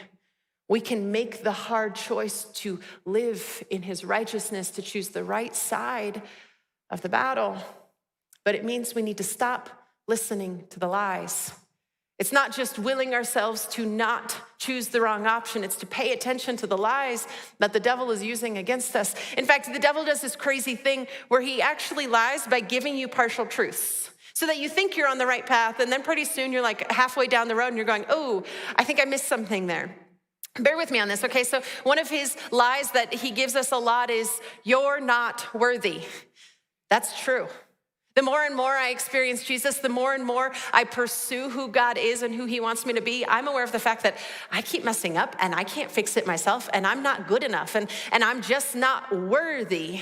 We can make the hard choice to live in his righteousness, to choose the right side of the battle. But it means we need to stop listening to the lies. It's not just willing ourselves to not choose the wrong option. It's to pay attention to the lies that the devil is using against us. In fact, the devil does this crazy thing where he actually lies by giving you partial truths so that you think you're on the right path. And then pretty soon you're like halfway down the road and you're going, oh, I think I missed something there. Bear with me on this, okay? So one of his lies that he gives us a lot is, you're not worthy. That's true. The more and more I experience Jesus, the more and more I pursue who God is and who he wants me to be, I'm aware of the fact that I keep messing up and I can't fix it myself and I'm not good enough and I'm just not worthy.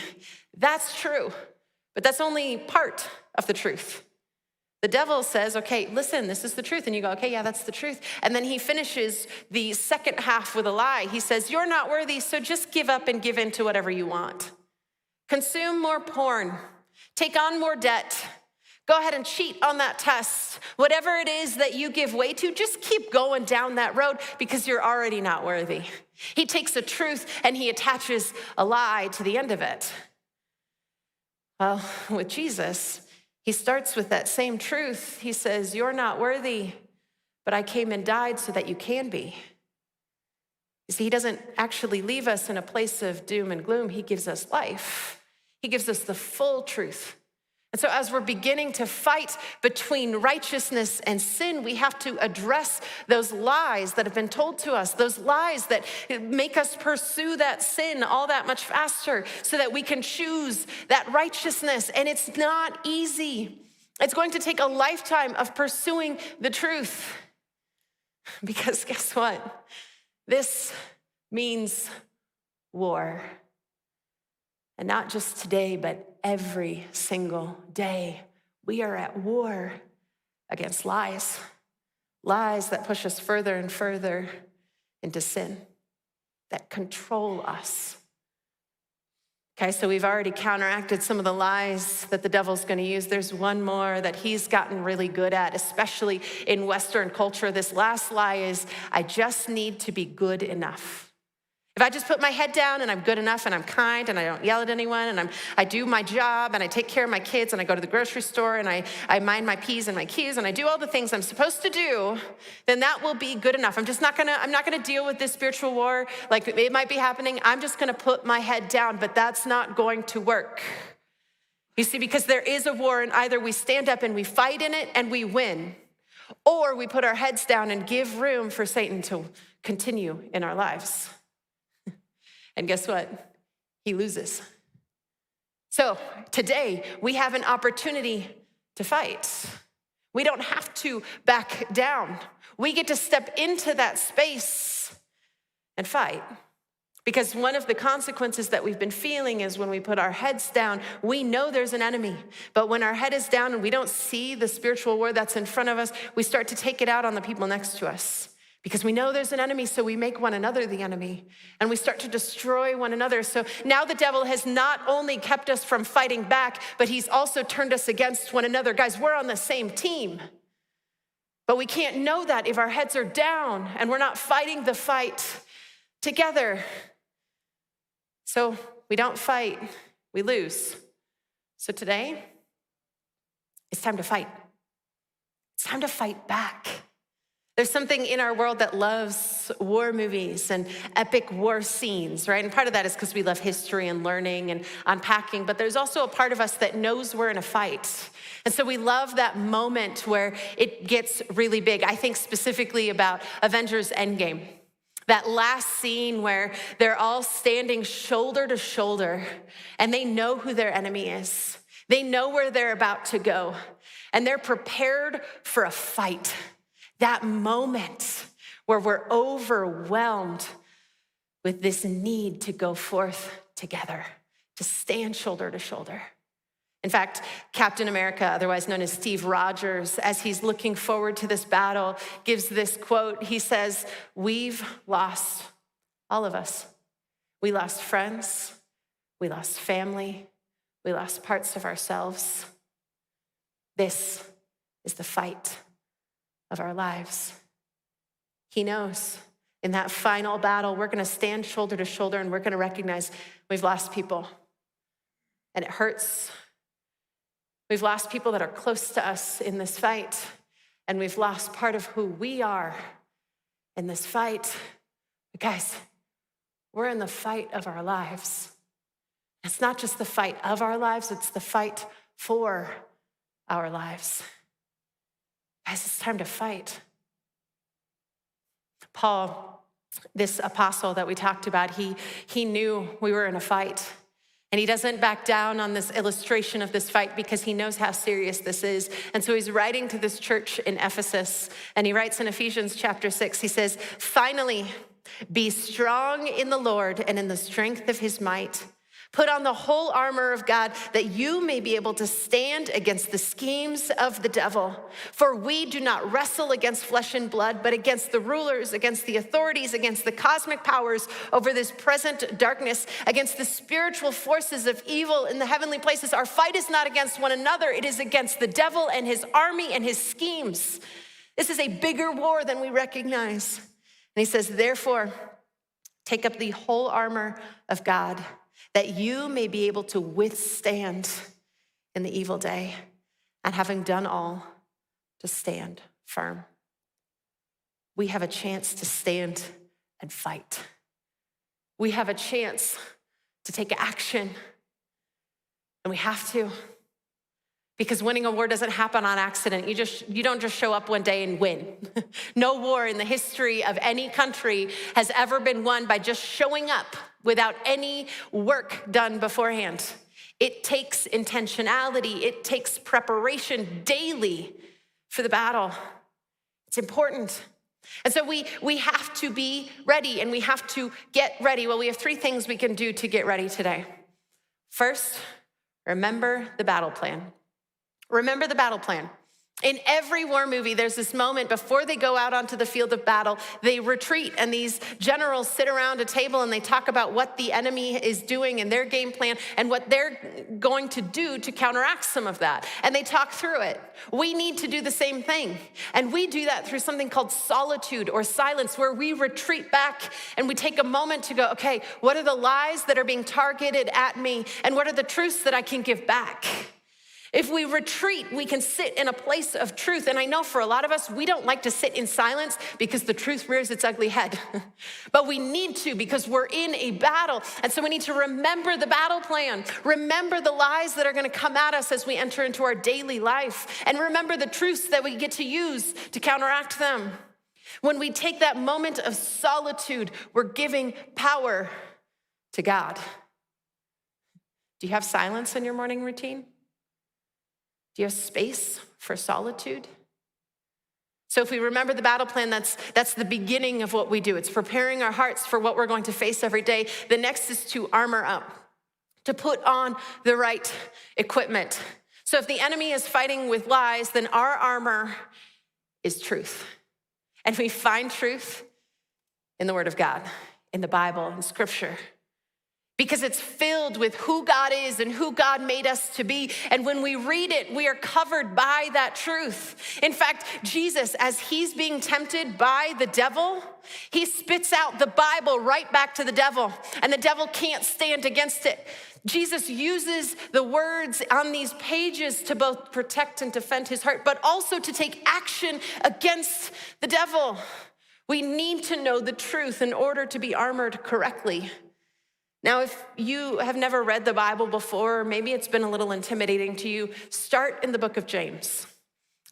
That's true, but that's only part of the truth. The devil says, okay, listen, this is the truth. And you go, okay, yeah, that's the truth. And then he finishes the second half with a lie. He says, you're not worthy, so just give up and give in to whatever you want. Consume more porn. Take on more debt. Go ahead and cheat on that test. Whatever it is that you give way to, just keep going down that road because you're already not worthy. He takes a truth and he attaches a lie to the end of it. Well, with Jesus, He starts with that same truth. He says, you're not worthy, but I came and died so that you can be. You see, he doesn't actually leave us in a place of doom and gloom. He gives us life. He gives us the full truth. And so as we're beginning to fight between righteousness and sin, we have to address those lies that have been told to us, those lies that make us pursue that sin all that much faster so that we can choose that righteousness. And it's not easy. It's going to take a lifetime of pursuing the truth. Because guess what? This means war. And not just today, but every single day, we are at war against lies. Lies that push us further and further into sin, that control us. Okay, so we've already counteracted some of the lies that the devil's gonna use. There's one more that he's gotten really good at, especially in Western culture. This last lie is, I just need to be good enough. If I just put my head down and I'm good enough and I'm kind and I don't yell at anyone and I do my job and I take care of my kids and I go to the grocery store and I mind my P's and my Q's and I do all the things I'm supposed to do, then that will be good enough. I'm not gonna deal with this spiritual war. Like it might be happening. I'm just gonna put my head down, but that's not going to work. You see, because there is a war and either we stand up and we fight in it and we win, or we put our heads down and give room for Satan to continue in our lives. And guess what? He loses. So today, we have an opportunity to fight. We don't have to back down. We get to step into that space and fight. Because one of the consequences that we've been feeling is when we put our heads down, we know there's an enemy. But when our head is down and we don't see the spiritual war that's in front of us, we start to take it out on the people next to us. Because we know there's an enemy, so we make one another the enemy. And we start to destroy one another. So now the devil has not only kept us from fighting back, but he's also turned us against one another. Guys, we're on the same team. But we can't know that if our heads are down and we're not fighting the fight together. So we don't fight, we lose. So today, it's time to fight. It's time to fight back. There's something in our world that loves war movies and epic war scenes, right? And part of that is because we love history and learning and unpacking, but there's also a part of us that knows we're in a fight. And so we love that moment where it gets really big. I think specifically about Avengers Endgame. That last scene where they're all standing shoulder to shoulder and they know who their enemy is. They know where they're about to go and they're prepared for a fight. That moment where we're overwhelmed with this need to go forth together, to stand shoulder to shoulder. In fact, Captain America, otherwise known as Steve Rogers, as he's looking forward to this battle, gives this quote. He says, we've lost, all of us. We lost friends, we lost family, we lost parts of ourselves. This is the fight of our lives. He knows in that final battle, we're gonna stand shoulder to shoulder and we're gonna recognize we've lost people. And it hurts. We've lost people that are close to us in this fight, and we've lost part of who we are in this fight. But guys, we're in the fight of our lives. It's not just the fight of our lives, it's the fight for our lives. Guys, it's time to fight. Paul, this apostle that we talked about, he knew we were in a fight. And he doesn't back down on this illustration of this fight because he knows how serious this is. And so he's writing to this church in Ephesus. And he writes in Ephesians chapter 6, he says, finally, be strong in the Lord and in the strength of his might. Put on the whole armor of God that you may be able to stand against the schemes of the devil. For we do not wrestle against flesh and blood, but against the rulers, against the authorities, against the cosmic powers over this present darkness, against the spiritual forces of evil in the heavenly places. Our fight is not against one another. It is against the devil and his army and his schemes. This is a bigger war than we recognize. And he says, therefore, take up the whole armor of God, that you may be able to withstand in the evil day. and having done all, to stand firm. We have a chance to stand and fight. We have a chance to take action, and we have to. Because winning a war doesn't happen on accident. You don't just show up one day and win. No war in the history of any country has ever been won by just showing up without any work done beforehand. It takes intentionality. It takes preparation daily for the battle. It's important. And so we have to be ready, and we have to get ready. Well, we have 3 things we can do to get ready today. First, remember the battle plan. Remember the battle plan. In every war movie, there's this moment before they go out onto the field of battle, they retreat, and these generals sit around a table and they talk about what the enemy is doing and their game plan and what they're going to do to counteract some of that. And they talk through it. We need to do the same thing. And we do that through something called solitude or silence, where we retreat back and we take a moment to go, okay, what are the lies that are being targeted at me? And what are the truths that I can give back? If we retreat, we can sit in a place of truth. And I know for a lot of us, we don't like to sit in silence because the truth rears its ugly head. But we need to, because we're in a battle. And so we need to remember the battle plan. Remember the lies that are going to come at us as we enter into our daily life. And remember the truths that we get to use to counteract them. When we take that moment of solitude, we're giving power to God. Do you have silence in your morning routine? Do you have space for solitude? So if we remember the battle plan, that's the beginning of what we do. It's preparing our hearts for what we're going to face every day. The next is to armor up, to put on the right equipment. So if the enemy is fighting with lies, then our armor is truth. And we find truth in the Word of God, in the Bible, in Scripture. Because it's filled with who God is and who God made us to be. And when we read it, we are covered by that truth. In fact, Jesus, as he's being tempted by the devil, he spits out the Bible right back to the devil, and the devil can't stand against it. Jesus uses the words on these pages to both protect and defend his heart, but also to take action against the devil. We need to know the truth in order to be armored correctly. Now, if you have never read the Bible before, or maybe it's been a little intimidating to you, start in the book of James.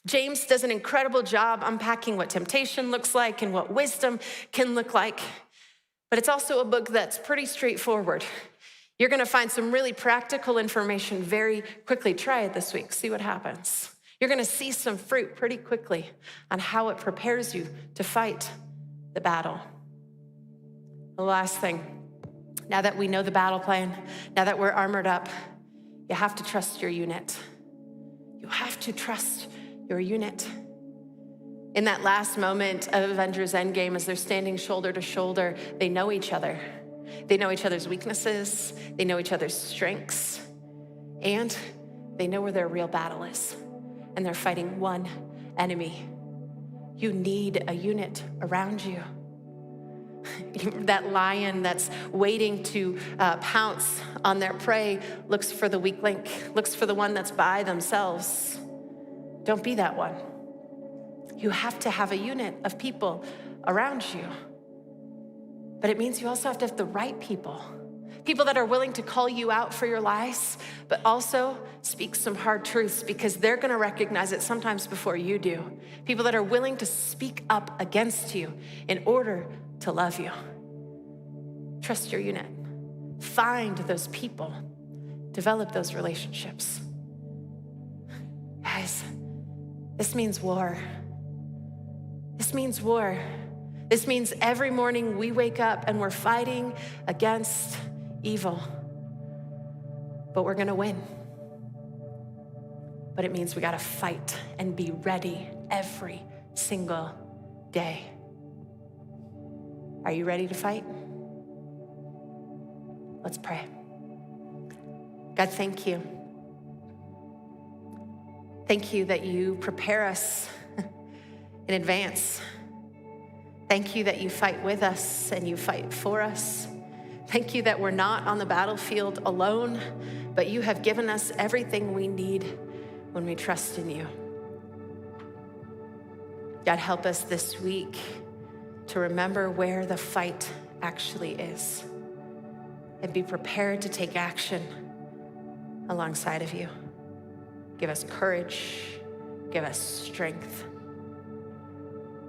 James does an incredible job unpacking what temptation looks like and what wisdom can look like. But it's also a book that's pretty straightforward. You're going to find some really practical information very quickly. Try it this week. See what happens. You're going to see some fruit pretty quickly on how it prepares you to fight the battle. The last thing. Now that we know the battle plan, now that we're armored up, you have to trust your unit. You have to trust your unit. In that last moment of Avengers Endgame, as they're standing shoulder to shoulder, they know each other. They know each other's weaknesses. They know each other's strengths. And they know where their real battle is. And they're fighting one enemy. You need a unit around you. That lion that's waiting to pounce on their prey looks for the weak link, looks for the one that's by themselves. Don't be that one. You have to have a unit of people around you. But it means you also have to have the right people. People that are willing to call you out for your lies, but also speak some hard truths, because they're gonna recognize it sometimes before you do. People that are willing to speak up against you in order to love you. Trust your unit. Find those people. Develop those relationships. Guys, this means war. This means war. This means every morning we wake up and we're fighting against evil. But we're gonna win. But it means we gotta fight and be ready every single day. Are you ready to fight? Let's pray. God, thank you. Thank you that you prepare us in advance. Thank you that you fight with us and you fight for us. Thank you that we're not on the battlefield alone, but you have given us everything we need when we trust in you. God, help us this week to remember where the fight actually is and be prepared to take action alongside of you. Give us courage, give us strength,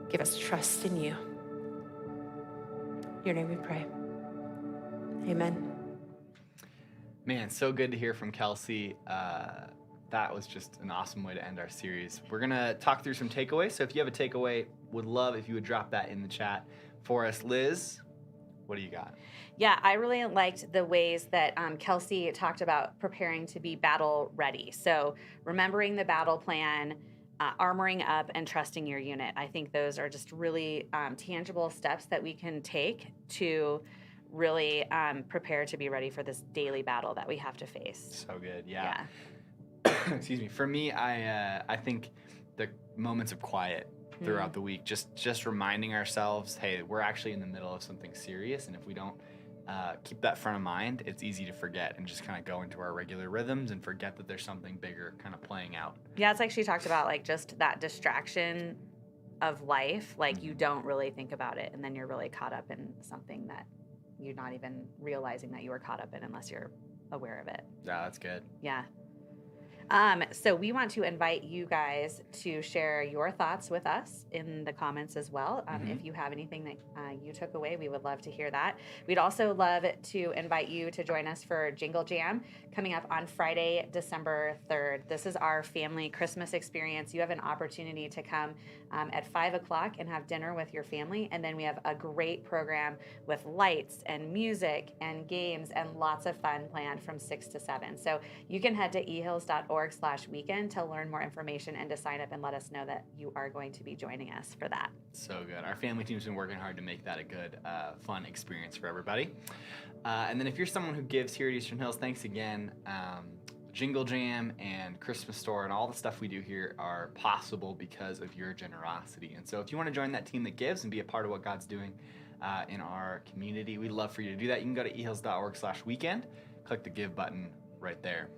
give us trust in you. In your name we pray. Amen. Man, so good to hear from Kelsey. That was just an awesome way to end our series. We're going to talk through some takeaways. So if you have a takeaway, would love if you would drop that in the chat for us. Liz, what do you got? Yeah, I really liked the ways that Kelsey talked about preparing to be battle ready. So remembering the battle plan, armoring up, and trusting your unit. I think those are just really tangible steps that we can take to really prepare to be ready for this daily battle that we have to face. So good, yeah. Excuse me. For me, I think the moments of quiet throughout the week, just reminding ourselves, hey, we're actually in the middle of something serious, and if we don't keep that front of mind, it's easy to forget and just kind of go into our regular rhythms and forget that there's something bigger kind of playing out. Yeah, it's like she talked about, like, just that distraction of life, like you don't really think about it, and then you're really caught up in something that you're not even realizing that you were caught up in unless you're aware of it. Yeah, that's good. Yeah. So we want to invite you guys to share your thoughts with us in the comments as well. If you have anything that you took away, we would love to hear that. We'd also love to invite you to join us for Jingle Jam coming up on Friday, December 3rd. This is our family Christmas experience. You have an opportunity to come at 5 o'clock and have dinner with your family. And then we have a great program with lights and music and games and lots of fun planned from 6 to 7. So you can head to ehills.org/weekend to learn more information and to sign up and let us know that you are going to be joining us for that. So good. Our family team's been working hard to make that a good, fun experience for everybody. And then if you're someone who gives here at Eastern Hills, thanks again. Jingle Jam and Christmas Store and all the stuff we do here are possible because of your generosity. And so if you want to join that team that gives and be a part of what God's doing in our community, we'd love for you to do that. You can go to ehills.org/weekend, click the give button right there.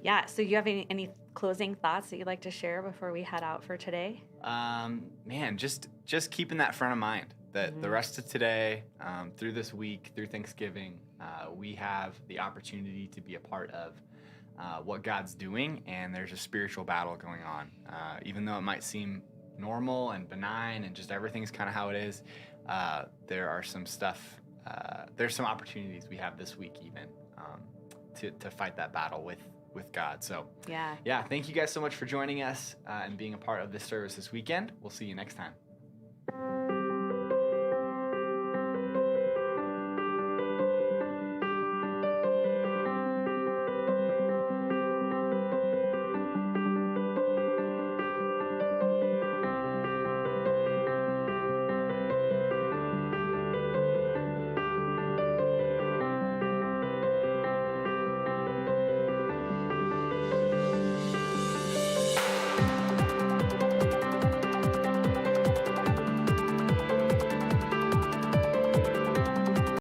Yeah, so you have any closing thoughts that you'd like to share before we head out for today? Man, just keeping that front of mind that the rest of today, through this week, through Thanksgiving, we have the opportunity to be a part of what God's doing, and there's a spiritual battle going on. Even though it might seem normal and benign and just everything's kind of how it is, there are some stuff, there's some opportunities we have this week even to fight that battle with God. So yeah, thank you guys so much for joining us and being a part of this service this weekend. We'll see you next time.